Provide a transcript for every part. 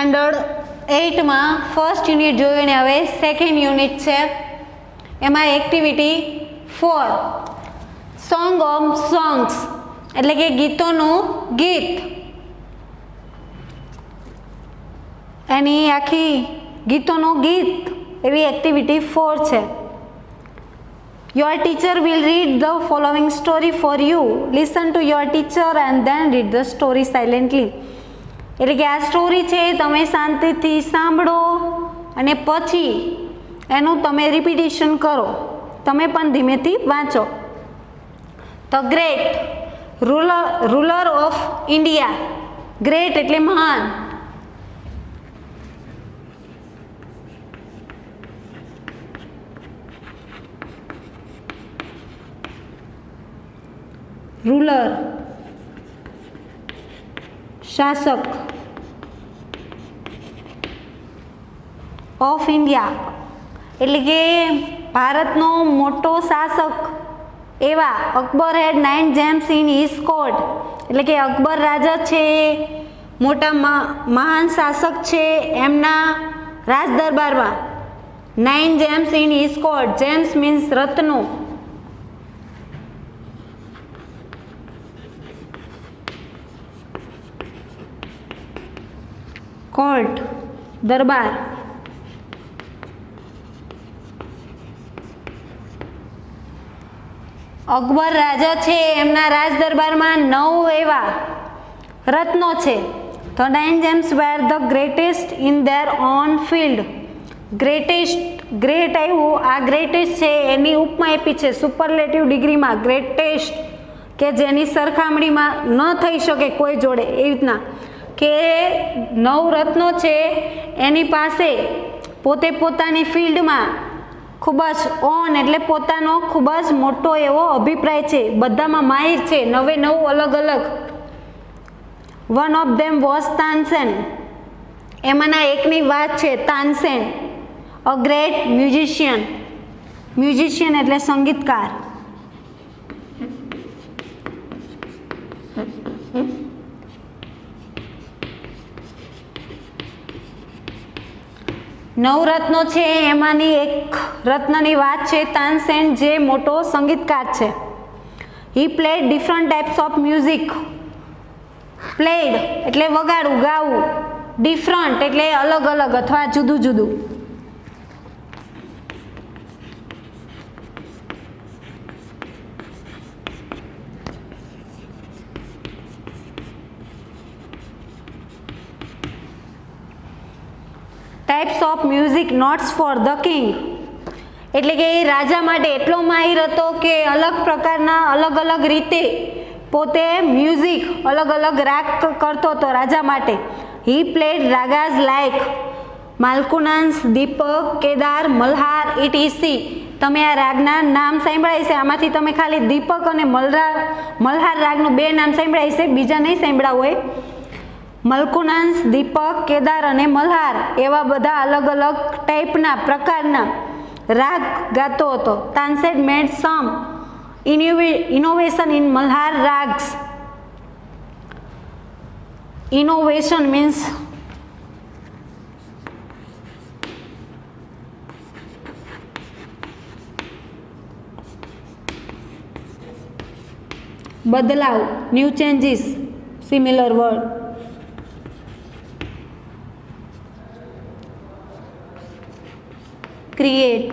Standard 8માં first unit જોયું ને હવે સેકન્ડ યુનિટ છે. એમાં એક્ટિવિટી 4 સોંગ ઓફ સોંગ્સ એટલે કે ગીતોનું ગીત. એની આખી ગીતોનું ગીત એવી એક્ટિવિટી 4 છે. Your teacher will read the following story for you. Listen to your teacher and then read the story silently. એટલે કે આ સ્ટોરી છે તમે શાંતિથી સાંભળો અને પછી એનું તમે રિપીટેશન કરો. તમે પણ ધીમેથી વાંચો. The great ruler of India. Great એટલે મહાન. રૂલર શાસક ઓફ ઇન્ડિયા એટલે કે ભારતનો મોટો શાસક એવા અકબર હેડ 9 gems in his court એટલે કે અકબર રાજા છે મોટા મહાન શાસક છે એમના રાજ દરબારમાં 9 gems in his court. gems means રત્નો. કોર્ટ દરબાર. અકબર રાજા છે એમના રાજ દરબારમાં 9 એવા રત્નો છે. તો 9 gems were the greatest in their own field. Great આવ્યું. આ ગ્રેટેસ્ટ છે એની ઉપમા આપી છે સુપરલેટિવ ડિગ્રીમાં. ગ્રેટેસ્ટ કે જેની સરખામણીમાં ન થઈ શકે કોઈ જોડે એવી રીતના કે 9 રત્નો છે એની પાસે પોતે પોતાની ફિલ્ડમાં ખૂબ જ ઓન એટલે પોતાનો ખૂબ જ મોટો એવો અભિપ્રાય છે. બધામાં માહિર છે 9 અલગ અલગ. One of them was Tansen. એમાંના એકની વાત છે Tansen. A great musician. Musician એટલે સંગીતકાર. નવરત્નો છે એમાંની એક રત્નની વાત છે તાનસેન જે મોટો સંગીતકાર છે. He played different types of music. Played એટલે વગાડવું ગાવું. ડિફરન્ટ એટલે અલગ અલગ અથવા જુદું જુદું. Types of music notes for the king એટલે કે એ રાજા માટે એટલો માહિર હતો કે અલગ પ્રકારના અલગ અલગ રીતે પોતે મ્યુઝિક અલગ અલગ રાગ કરતો હતો રાજા માટે. He played ragas like Malkauns, Deepak, Kedar, Malhar etc. તમે આ રાગના નામ સાંભળાય છે. આમાંથી તમે ખાલી દીપક અને મલ્હાર રાગનું 2 નામ સાંભળાય છે, બીજા નહીં સાંભળ્યા હોય. મલકુનાન્સ, દીપક, કેદાર અને મલ્હાર એવા બધા અલગ અલગ ટાઈપના પ્રકારના રાગ ગાતો હતો. Tansen made some innovation in Malhar ragas. Innovation means બદલાવ. New changes similar word. Create.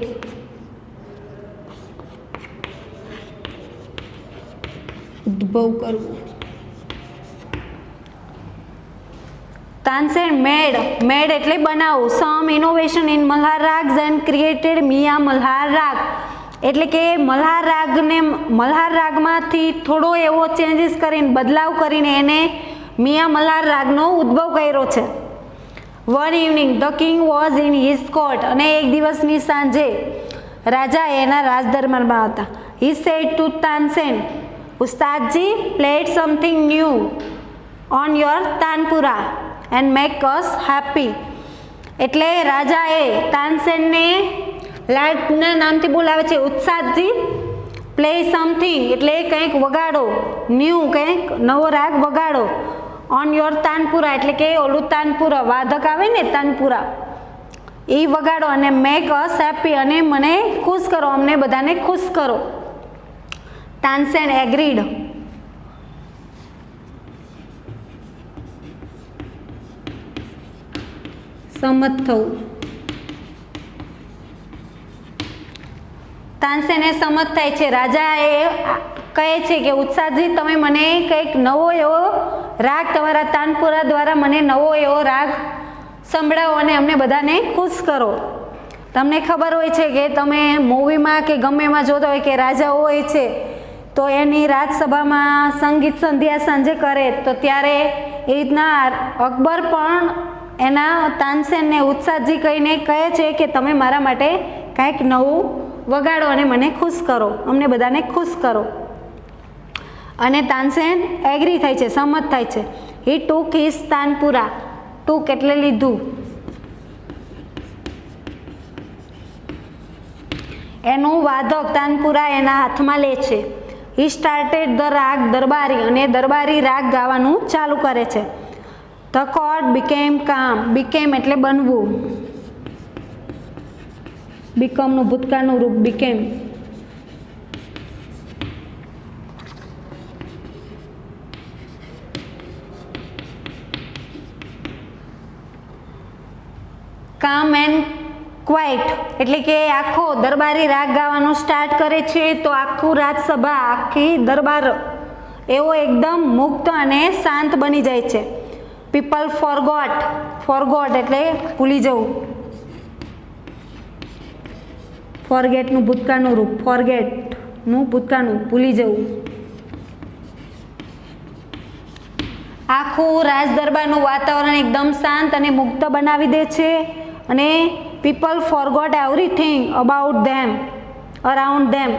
ઉદ્ભવ કરવું. તાનસેન મેડ એટલે બનાવવું. Some innovation in Malhar ragas and created Miyan Malhar raga એટલે કે મલ્હાર રાગમાંથી થોડો એવો ચેન્જીસ કરીને બદલાવ કરીને એને મિયા મલ્હાર રાગનો ઉદ્ભવ કર્યો છે. One evening the king was in his court અને એક દિવસની સાંજે રાજા એના રાજદરબારમાં હતા. He said to Tansen, Ustadji played something new on your tanpura and make us happy. એટલે રાજાએ તાનસેનને લાડના નામથી બોલાવે છે. ઉસ્તાદજી પ્લે સમથિંગ એટલે કંઈક વગાડો, ન્યૂ કંઈક નવો રાગ વગાડો. ઓન યોર તાનપુરા એટલે કે ઓલું તાનપુરા વાદક આવે ને તાનપુરા એ વગાડો અને મેક અસ હેપી અને મને ખુશ કરો, અમને બધાને ખુશ કરો. તાનસેન એગ્રીડ. સંમત થવું. તાનસેને સંમત થાય છે. રાજા એ કહે છે કે ઉત્સાહજી તમે મને કંઈક નવો એવો રાગ તમારા તાનપુરા દ્વારા મને નવો એવો રાગ સંભળાવો અને અમને બધાને ખુશ કરો. તમને ખબર હોય છે કે તમે મૂવીમાં કે ગમે એમાં જોતા હોય કે રાજા હોય છે તો એની રાજસભામાં સંગીત સંધ્યા સાંજે કરે, તો ત્યારે એ રીતના અકબર પણ એના તાનસેનને ઉત્સાહજી કહીને કહે છે કે તમે મારા માટે કાંઈક નવું વગાડો અને મને ખુશ કરો, અમને બધાને ખુશ કરો. અને તાનસેન એગ્રી થાય છે, સંમત થાય છે. He took his tanpura. ટુક એટલે લીધું. એનું વાદક તાનપુરા એના હાથમાં લે છે. હી સ્ટાર્ટેડ ધ રાગ દરબારી અને દરબારી રાગ ગાવાનું ચાલુ કરે છે. ધ કોર્ડ બીકેમ કામ. બીકેમ એટલે બનવું. બીકમનું ભૂતકાળનું રૂપ બીકેમ. કામ એન્ડ ક્વાઇટ એટલે કે આખો દરબારી રાગ ગાવાનું સ્ટાર્ટ કરે છે તો આખું રાજસભા આખી દરબાર એવો એકદમ મુક્ત અને શાંત બની જાય છે. People forgot. ફોરગોટ એટલે ભૂલી જવું. ફોરગેટનું ભૂતકાળનું રૂપ. ફોરગેટનું ભૂતકાળનું ભૂલી જવું. આખું રાજ દરબારનું વાતાવરણ એકદમ શાંત અને મુક્ત બનાવી દે છે અને people forgot everything about them around them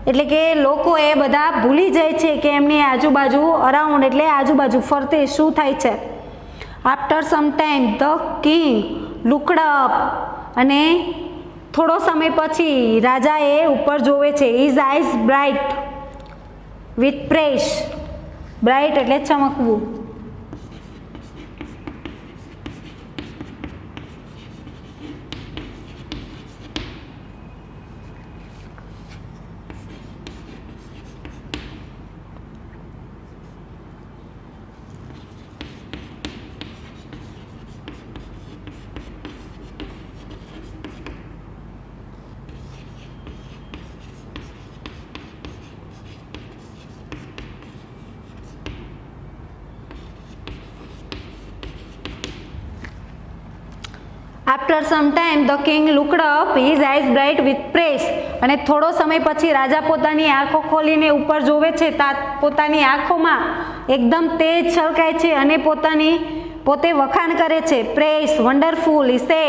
એટલે કે લોકો એ બધા ભૂલી જાય છે કે એમની આજુબાજુ અરાઉન્ડ એટલે આજુબાજુ ફરતે શું થાય છે. After some time the king looked up અને થોડો સમય પછી રાજા એ ઉપર જોવે છે. His eyes bright with praise. Bright એટલે ચમકવું. After some time the king looked up his eyes bright with praise અને થોડો સમય પછી રાજા પોતાની આંખો ખોલીને ઉપર જોવે છે. પોતાની આંખોમાં એકદમ તેજ છલકાય છે અને પોતે વખાણ કરે છે. પ્રેસ વન્ડરફુલ સે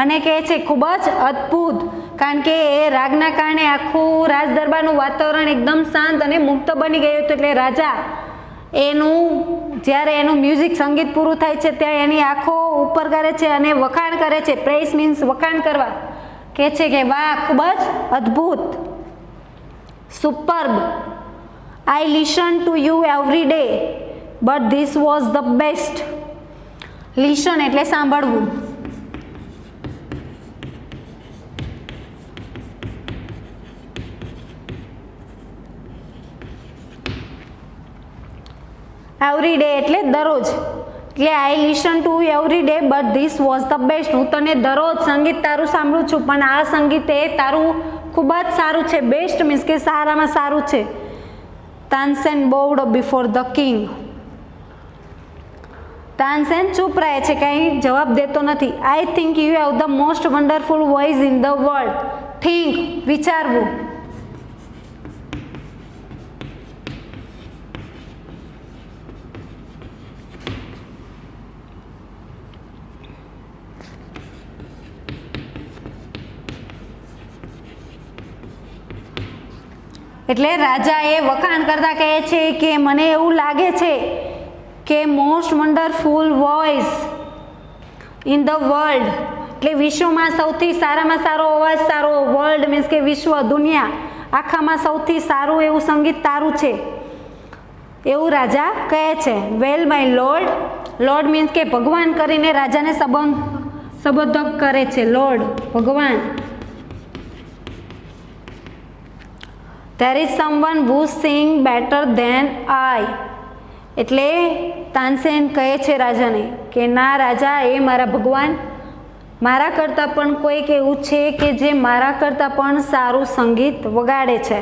અને કહે છે ખૂબ જ અદ્ભુત. કારણ કે એ રાગના કારણે આખું રાજ દરબારનું વાતાવરણ એકદમ શાંત અને મુક્ત બની ગયું હતું. એટલે રાજા જ્યારે એનું મ્યુઝિક સંગીત પૂરું થાય છે ત્યાં એની આંખો ઉપર કરે છે અને વખાણ કરે છે. પ્રેસ મીન્સ વખાણ કરવા. કહે છે કે વાહ ખૂબ જ અદ્ભુત. Superb. I listen to you every day but this was the best. Listen એટલે સાંભળવું. એવરી ડે એટલે દરરોજ. એટલે I listen to every day but this was the best. હું તને દરરોજ સંગીત તારું સાંભળું છું પણ આ સંગીત એ તારું ખૂબ જ સારું છે. બેસ્ટ મીન્સ કે સારામાં સારું છે. Tansen બોવડ before the king. Tansen ચૂપ રહે છે, કંઈ જવાબ દેતો નથી. I think you have the most wonderful voice in the world. Think વિચારવું. એટલે રાજા એ વખાણ કરતા કહે છે કે મને એવું લાગે છે કે most wonderful voice in the world એટલે વિશ્વમાં સૌથી સારામાં સારો અવાજ સારો. વર્લ્ડ મીન્સ કે વિશ્વ દુનિયા આખામાં સૌથી સારું એવું સંગીત તારું છે. એવું રાજા કહે છે. વેલ માય લોર્ડ, લોર્ડ મીન્સ કે ભગવાન કરીને રાજાને સંબોધન કરે છે. લોર્ડ ભગવાન. there is someone who sing better than I. એટલે તાનસેન કહે છે રાજાને કે ના રાજા, એ મારા ભગવાન, મારા કરતાં પણ કોઈક એવું છે કે જે મારા કરતાં પણ સારું સંગીત વગાડે છે,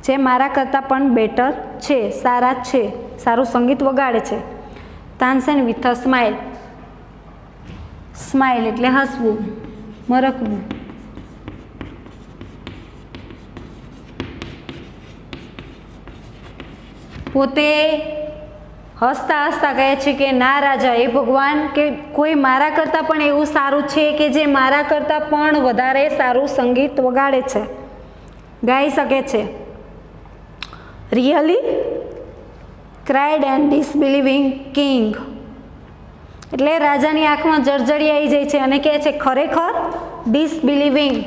જે મારા કરતાં પણ બેટર છે, સારા છે, સારું સંગીત વગાડે છે. Tansen with a smile, smile એટલે હસવું, મરકવું. પોતે હસતા હસતા કહે છે કે ના રાજા, એ ભગવાન, કે કોઈ મારા કરતાં પણ એવું સારું છે કે જે મારા કરતાં પણ વધારે સારું સંગીત વગાડે છે, ગાઈ શકે છે. Really cried and disbelieving king. એટલે રાજાની આંખમાં જળજળી આવી જાય છે અને કહે છે ખરેખર. ડિસબિલીવિંગ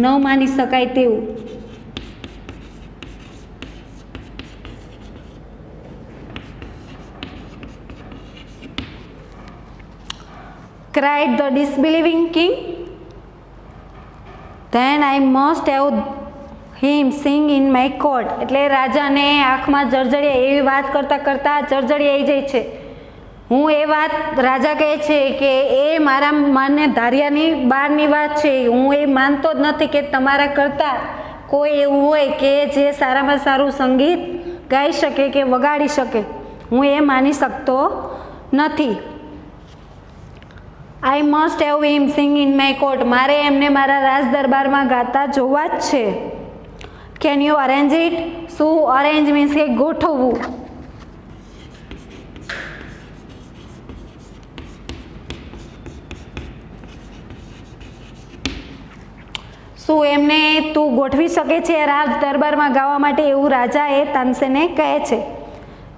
ન માની શકાય તેવું. cried the disbelieving king. then I must have him sing in my court. એટલે રાજાને આંખમાં જળજળી એવી વાત કરતાં કરતાં જળજળી આવી જાય છે. હું એ વાત, રાજા કહે છે કે એ મારા માને ધાર્યાની બહારની વાત છે. હું એ માનતો જ નથી કે તમારા કરતાં કોઈ એવું હોય કે જે સારામાં સારું સંગીત ગાઈ શકે કે વગાડી શકે. હું એ માની શકતો નથી. I must have him sing in my court. મારે એમને મારા રાજ દરબારમાં ગાતા જોવા જ છે. Can you arrange it? શું અરેન્જ મીન્સ કે ગોઠવવું. શું એમને તું ગોઠવી શકે છે રાજ દરબારમાં ગાવા માટે? એવું રાજા એ તાનસેનને કહે છે.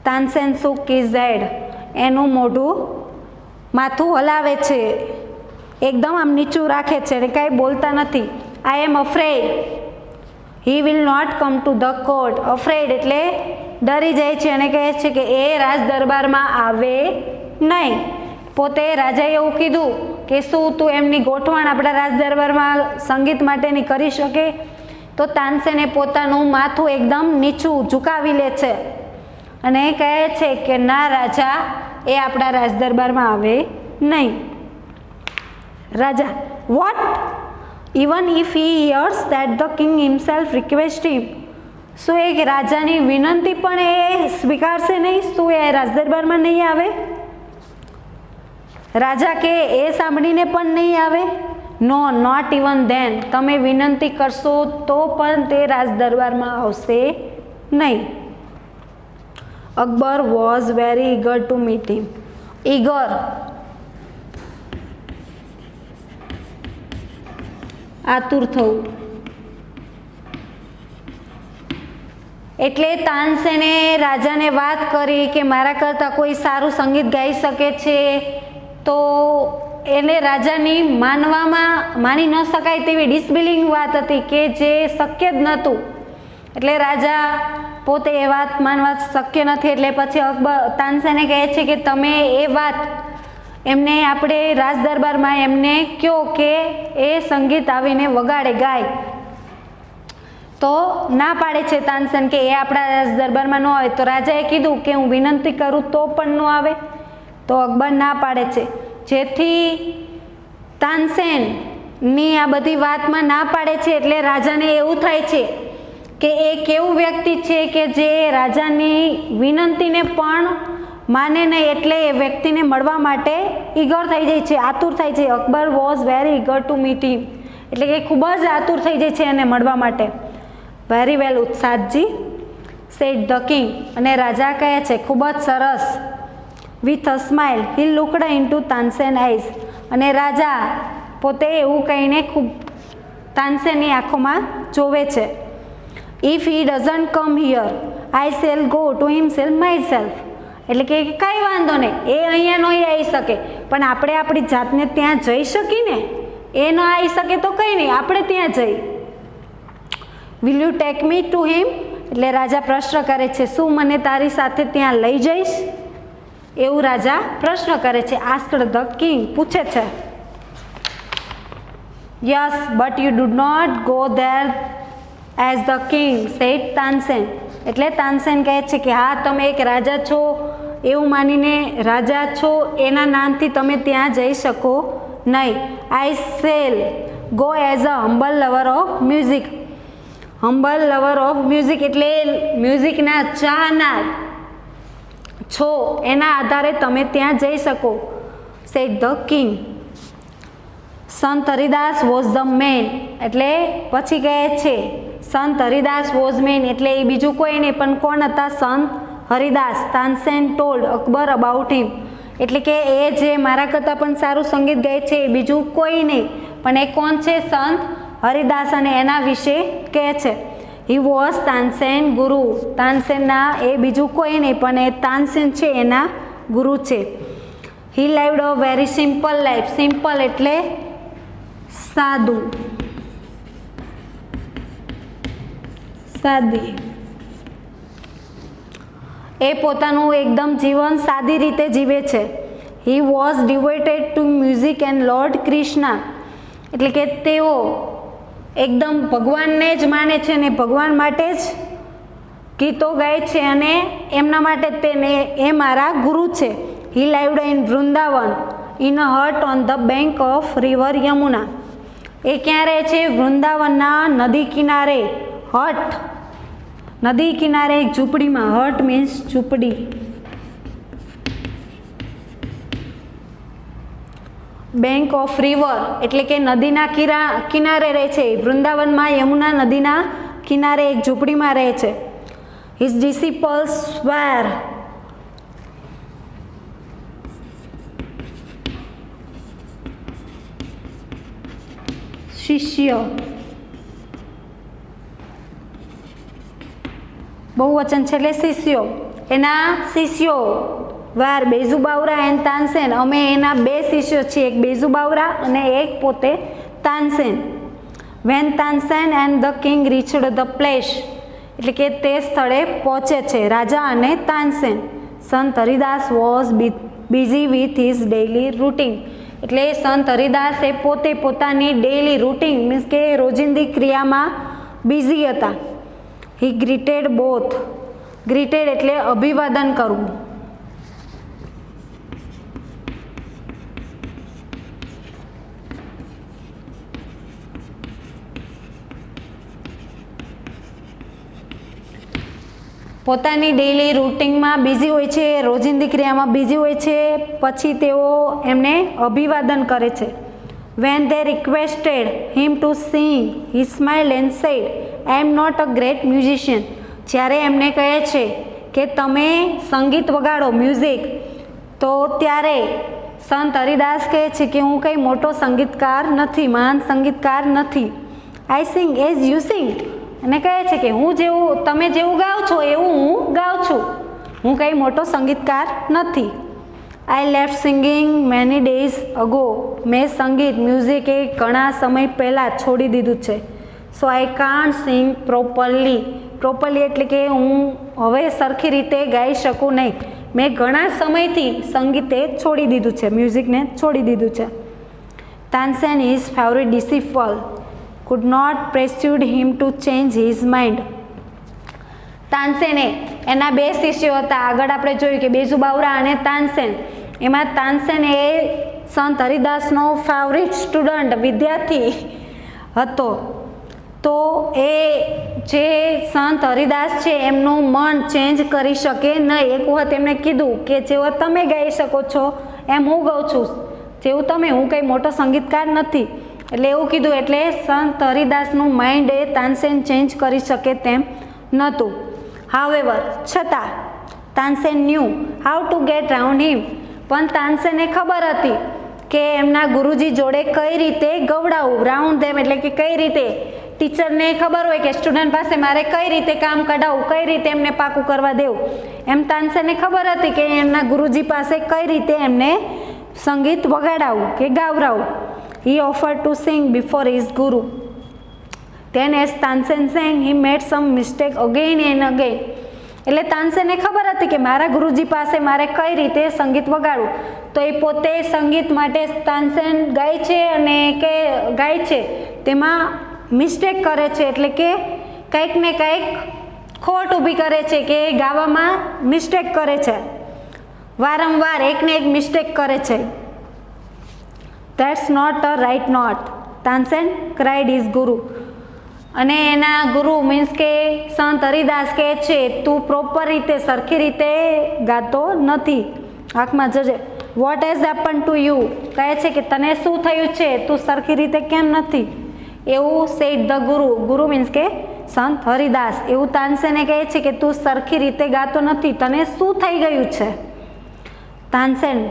Tansen shook his head. એનું મોઢું, માથું હલાવે છે, એકદમ આમ નીચું રાખે છે અને કાંઈ બોલતા નથી. I am afraid he will not come to the court. Afraid એટલે ડરી જાય છે અને કહે છે કે એ રાજ દરબારમાં આવે નહીં. પોતે રાજાએ એવું કીધું કે શું તું એમની ગોઠવણ આપણા રાજ દરબારમાં સંગીત માટેની કરી શકે? તો તાનસેને પોતાનું માથું એકદમ નીચું ઝુકાવી લે છે અને કહે છે કે ના રાજા, એ આપણા રાજ દરબારમાં આવે નહીં. રાજા, what? Even if he hears that the king himself request him. શું એ રાજાની વિનંતી પણ એ સ્વીકારશે નહીં? શું એ રાજ દરબારમાં નહીં આવે? રાજા કે એ સાંભળીને પણ નહીં આવે? નો, નોટ ઇવન ધેન. તમે વિનંતી કરશો તો પણ તે રાજ દરબારમાં આવશે નહીં. Akbar was very eager to meet him. Eager આતુર થવું. એટલે તાનસેને રાજાને વાત કરી કે મારા કરતાં કોઈ સારું સંગીત ગાઈ શકે છે, તો એને રાજાની માની ન શકાય તેવી ડિસબિલિંગ વાત હતી કે જે શક્ય જ નહોતું. એટલે રાજા પોતે એ વાત માનવા શક્ય નથી. એટલે પછી અકબર તાનસેને કહે છે કે તમે એ વાત એમને આપણે રાજ દરબારમાં એમને કહો કે એ સંગીત આવીને વગાડે, ગાય. તો ના પાડે છે તાનસેન કે એ આપણા રાજ દરબારમાં ન આવે. તો રાજાએ કીધું કે હું વિનંતી કરું તો પણ ન આવે. તો અકબર ના પાડે છે. જેથી તાનસેનની આ બધી વાતમાં ના પાડે છે એટલે રાજાને એવું થાય છે કે એ કેવું વ્યક્તિ છે કે જે રાજાની વિનંતીને પણ માને નહીં. એટલે એ વ્યક્તિને મળવા માટે ઈગર થઈ જાય છે, આતુર થાય છે. Akbar was very eager to meet him. એટલે કે ખૂબ જ આતુર થઈ જાય છે એને મળવા માટે. Very well Ustadji, said the king. અને રાજા કહે છે ખૂબ જ સરસ. With a smile he looked into Tansen eyes. અને રાજા પોતે એવું કહીને ખૂબ તાનસેનની આંખોમાં જોવે છે. If he doesn't come here I shall go to himself myself. એટલે કે કંઈ વાંધો નહીં, એ અહીંયા નહીં આવી શકે, પણ આપણે આપણી જાતને ત્યાં જઈ શકીએ ને. એ ન આવી શકે તો કંઈ નહીં, આપણે ત્યાં જઈ. Will you take me to him? એટલે રાજા પ્રશ્ન કરે છે, શું મને તારી સાથે ત્યાં લઈ જઈશ? એવું રાજા પ્રશ્ન કરે છે. આસ્ક્ડ ધ કિંગ, પૂછે છે. Yes but you do not go there as the king said Tansen. એટલે તાનસેન કહે છે કે હા, તમે એક રાજા છો એવું માનીને રાજા છો, એના નામથી તમે ત્યાં જઈ શકો નહીં. આઈ shall go as a humble lover of music. Humble lover of music એટલે મ્યુઝિકના ચાહનાર છો, એના આધારે તમે ત્યાં જઈ શકો, સેડ ધ કિંગ. સંત હરિદાસ વોઝ ધ મેન. એટલે પછી કહે છે સંત હરિદાસ વોઝ મેન, એટલે એ બીજું કોઈ નહીં પણ કોણ હતા? સંત હરિદાસ. તાનસેન ટોલ્ડ અકબર અબાઉટ હિમ. એટલે કે એ જે મારા કરતાં પણ સારું સંગીત ગાય છે એ બીજું કોઈ નહીં પણ એ કોણ છે? સંત હરિદાસ. અને એના વિશે કહે છે. હી વોઝ તાનસેન ગુરુ. તાનસેનના એ બીજું કોઈ નહીં પણ એ તાનસેન છે એના ગુરુ છે. He lived a very simple life. Simple એટલે સાદું, સાદી. એ પોતાનું એકદમ જીવન સાદી રીતે જીવે છે. He was devoted to music and lord Krishna. એટલે કે તેઓ એકદમ ભગવાનને જ માને છે ને ભગવાન માટે જ ગીતો ગાય છે અને એમના માટે તેને એ મારા ગુરુ છે. He lived in Vrindavan in a hut on the bank of river Yamuna. એ ક્યાં રહે છે? વૃંદાવનના નદી કિનારે. હટ, નદી કિનારે એક ઝૂંપડીમાં. હટ મીન્સ ઝૂંપડી. બેંક ઓફ રિવર એટલે કે નદીના કિનારે રહે છે. વૃંદાવનમાં યમુના નદીના કિનારે એક ઝૂંપડીમાં રહે છે. હિઝ ડિસિપલ્સ વેર. શિષ્ય. બહુવચન છે એટલે શિષ્યો. એના શિષ્યો વાર બેઝુબાવરા એન્ડ તાનસેન. અમે એના બે શિષ્યો છીએ, એક બેઝુબાવરા અને એક પોતે Tansen. When Tansen and the king reached the place. એટલે કે તે સ્થળે પહોંચે છે રાજા અને તાનસેન. સંત Haridas was busy with his daily routine. એટલે સંત હરિદાસ એ પોતે પોતાની ડેઇલી રૂટીન મીન્સ કે રોજિંદી ક્રિયામાં બિઝી હતા. હી ગ્રીટેડ બોથ. ગ્રીટેડ એટલે અભિવાદન કરવું. પોતાની ડેઇલી રૂટિનમાં બિઝી હોય છે, રોજિંદી ક્રિયામાં બિઝી હોય છે, પછી તેઓ એમને અભિવાદન કરે છે. When they requested him to sing, he smiled and said, I am not a great musician. જ્યારે એમને કહે છે કે તમે સંગીત વગાડો, મ્યુઝિક, તો ત્યારે સંત હરિદાસ કહે છે કે હું કંઈ મોટો સંગીતકાર નથી, મહાન સંગીતકાર નથી. આઈ સિંગ એઝ યુ સિંગ. અને કહે છે કે હું જેવું તમે જેવું ગાઓ છો એવું હું ગાઉં છું, હું કંઈ મોટો સંગીતકાર નથી. I left singing many days ago. મેં સંગીત, મ્યુઝિક એ ઘણા સમય પહેલાં છોડી દીધું છે. So I can't sing properly. Properly એટલે કે હું હવે સરખી રીતે ગાઈ શકું નહીં. મેં ઘણા સમયથી સંગીતે છોડી દીધું છે, મ્યુઝિકને છોડી દીધું છે. Tansen his favourite ડિસિપલ could not persuade him to change his mind. તાનસેને એના બે શિષ્યો હતા. આગળ આપણે જોયું કે બેઝુબાવરા અને તાનસેન. એમાં તાનસેન એ સંત હરિદાસનો ફેવરિટ સ્ટુડન્ટ, વિદ્યાર્થી હતો. તો એ જે સંત હરિદાસ છે એમનું મન ચેન્જ કરી શકે નહીં. એક વખત એમને કીધું કે જેવો તમે ગાઈ શકો છો એમ હું ગાઉં છું, જેવું તમે, હું કંઈ મોટો સંગીતકાર નથી. એટલે એવું કીધું. એટલે સંત હરિદાસનું માઇન્ડ એ તાનસેન ચેન્જ કરી શકે તેમ નહોતું. હાવેવર, છતાં Tansen knew how to get round him. પણ તાનસેને ખબર હતી કે એમના ગુરુજી જોડે કઈ રીતે ગવડાવવું. રાઉન્ડ ધેમ એટલે કે કઈ રીતે ટીચરને ખબર હોય કે સ્ટુડન્ટ પાસે મારે કઈ રીતે કામ કઢાવવું, કઈ રીતે એમને પાકું કરવા દેવું, એમ તાનસેનને ખબર હતી કે એમના ગુરુજી પાસે કઈ રીતે એમને સંગીત વગાડાવવું કે ગાવરાવવું. He offered to sing before his guru. Then as Tansen sang, he made some mistake again and again. એટલે તાનસેનને ખબર હતી કે મારા ગુરુજી પાસે મારે કઈ રીતે સંગીત વગાડવું, તો એ પોતે સંગીત માટે તાનસેન ગાય છે અને કે ગાય છે તેમાં મિસ્ટેક કરે છે, એટલે કે કંઈક ને કંઈક ખોટ ઊભી કરે છે કે ગાવામાં મિસ્ટેક કરે છે, વારંવાર એક ને એક મિસ્ટેક કરે છે. That's not a right note, Tansen cried his guru. અને એના ગુરુ મીન્સ કે સંત હરિદાસ કહે છે તું પ્રોપર રીતે સરખી રીતે ગાતો નથી. આંખમાં જજે. What has happen to you, કહે છે કે તને શું થયું છે, તું સરખી રીતે કેમ નથી, એવું સેડ ધ ગુરુ. ગુરુ મીન્સ કે સંત હરિદાસ એવું તાનસેને કહે છે કે તું સરખી રીતે ગાતો નથી, તને શું થઈ ગયું છે. Tansen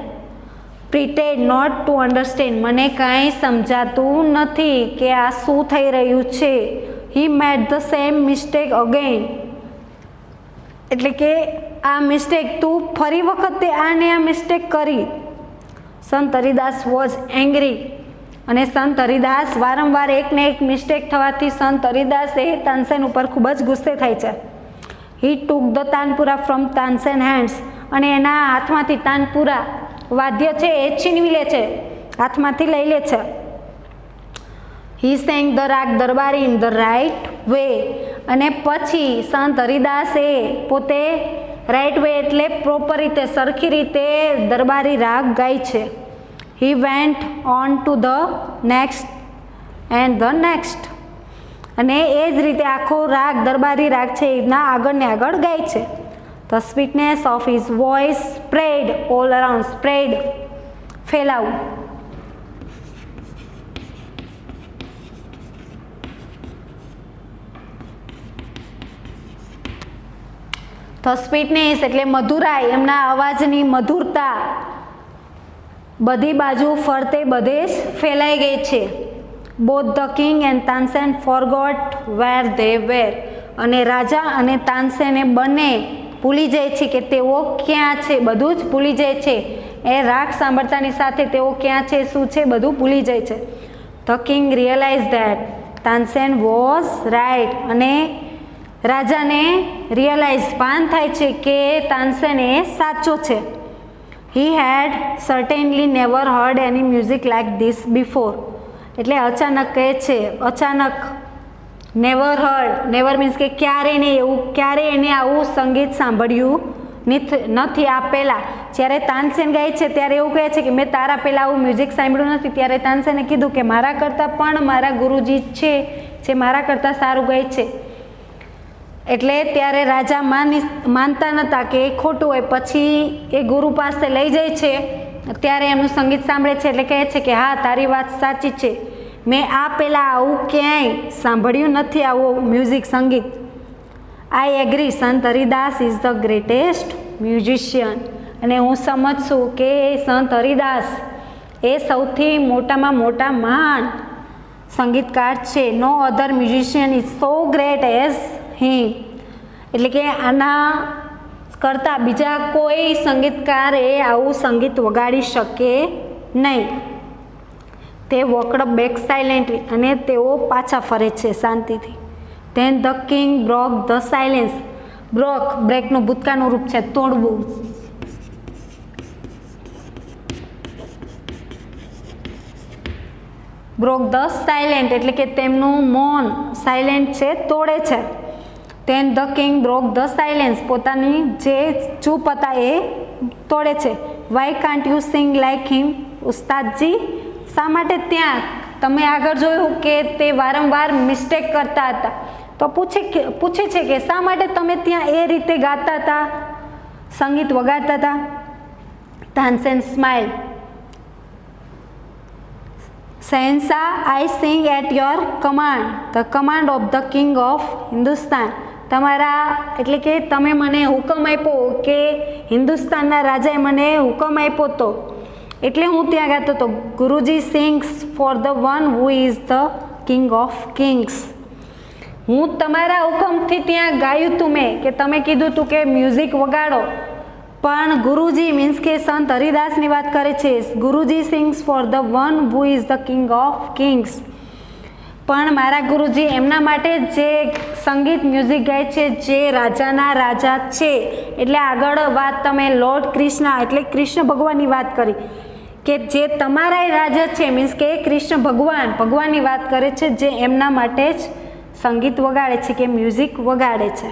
pretend not to understand, મને કાંઈ સમજાતું નથી કે આ શું થઈ રહ્યું છે. He made the same mistake again, એટલે કે આ મિસ્ટેક તું ફરી વખતે આને આ મિસ્ટેક કરી. સંત હરિદાસ વોઝ એંગ્રી, અને સંત હરિદાસ વારંવાર એક ને એક મિસ્ટેક થવાથી સંત હરિદાસ એ તાનસેન ઉપર ખૂબ જ ગુસ્સે થાય છે. He took the tanpura from Tansen hands, અને એના હાથમાંથી તાનપુરા વાદ્ય છે એ છીનવી લે છે, હાથમાંથી લઈ લે છે. હી સેંગ ધ રાગ દરબારી ઇન ધ રાઇટ વે, અને પછી સંત હરિદાસ એ પોતે રાઇટ વે એટલે પ્રોપર રીતે સરખી રીતે દરબારી રાગ ગાય છે. He went on to the next and the next, અને એ જ રીતે આખો રાગ દરબારી રાગ છે એના આગળ ને આગળ ગાય છે. The sweetness of his voice spread all around, spread ફેલાવું. The sweetness એટલે મધુરાઈ, એમના અવાજની મધુરતા બધી બાજુ ફરતે બધે જ ફેલાઈ ગઈ છે. Both the king and Tansen forgot where they were, અને રાજા અને તાનસેને બંને ભૂલી જાય છે કે તેઓ ક્યાં છે, બધું જ ભૂલી જાય છે. એ રાગ સાંભળતાની સાથે તેઓ ક્યાં છે, શું છે, બધું ભૂલી જાય છે. The king realize that Tansen was right, અને રાજાને રિયલાઇઝ ભાન થાય છે કે તાનસેન એ સાચો છે. He had certainly never heard any music like this before, એટલે અચાનક કહે છે, અચાનક નેવર હર્ડ, નેવર મીન્સ કે ક્યારે એને આવું સંગીત સાંભળ્યું નથી. આ પહેલાં જ્યારે તાનસેન ગાય છે ત્યારે એવું કહે છે કે મેં તારા પહેલાં આવું મ્યુઝિક સાંભળ્યું નથી. ત્યારે તાનસેને કીધું કે મારા કરતાં પણ મારા ગુરુજી છે જે મારા કરતાં સારું ગાય છે. એટલે ત્યારે રાજા માનતા નહોતા કે એ ખોટું હોય. પછી એ ગુરુ પાસે લઈ જાય છે, ત્યારે એમનું સંગીત સાંભળે છે એટલે કહે છે કે હા તારી વાત સાચી છે, મેં આ પહેલાં આવું ક્યાંય સાંભળ્યું નથી, આવું મ્યુઝિક સંગીત. આઈ એગ્રી, સંત Haridas is the greatest musician, અને હું સમજશું કે સંત હરિદાસ એ સૌથી મોટામાં મોટા મહાન સંગીતકાર છે. No other musician is so great as he, એટલે કે આના કરતાં બીજા કોઈ સંગીતકાર એ આવું સંગીત વગાડી શકે નહીં. તે વોકડ બેક સાયલેન્ટલી, અને તેઓ પાછા ફરે છે શાંતિથી. Then the king broke the silence, broke બ્રેકનું ભૂતકાળનું રૂપ છે તોડવું. બ્રોક ધ સાયલેન્ટ એટલે કે તેમનું મૌન, સાયલેન્ટ છે તોડે છે. Then the king broke the silence, પોતાની જે ચૂપ હતા એ તોડે છે. Why can't you sing like him, Ustadji શા માટે ત્યાં તમે આગળ જોયું કે તે વારંવાર મિસ્ટેક કરતા હતા, તો પૂછે છે કે શા માટે તમે ત્યાં એ રીતે ગાતા હતા, સંગીત વગાડતા હતા. Tansen smile. Shahenshah, I sing at your command, the command of the king of Hindustan. તમારા એટલે કે તમે મને હુકમ આપ્યો કે હિન્દુસ્તાનના રાજાએ મને હુકમ આપ્યો હતો એટલે હું ત્યાં ગાતો હતો. Guruji sings for the one who is the king of kings, હું તમારા હુકમથી ત્યાં ગાયું તું મેં કે તમે કીધું તું કે મ્યુઝિક વગાડો, પણ ગુરુજી મીન્સ કે સંત હરિદાસની વાત કરે છે. Guruji sings for the one who is the king of kings. પણ મારા ગુરુજી એમના માટે જે સંગીત મ્યુઝિક ગાય છે જે રાજાના રાજા છે. એટલે આગળ વાત તમે લોર્ડ કૃષ્ણ એટલે કૃષ્ણ ભગવાનની વાત કરી કે જે તમારા રાજા છે, મીન્સ કે કૃષ્ણ ભગવાનની વાત કરે છે જે એમના માટે જ સંગીત વગાડે છે કે મ્યુઝિક વગાડે છે.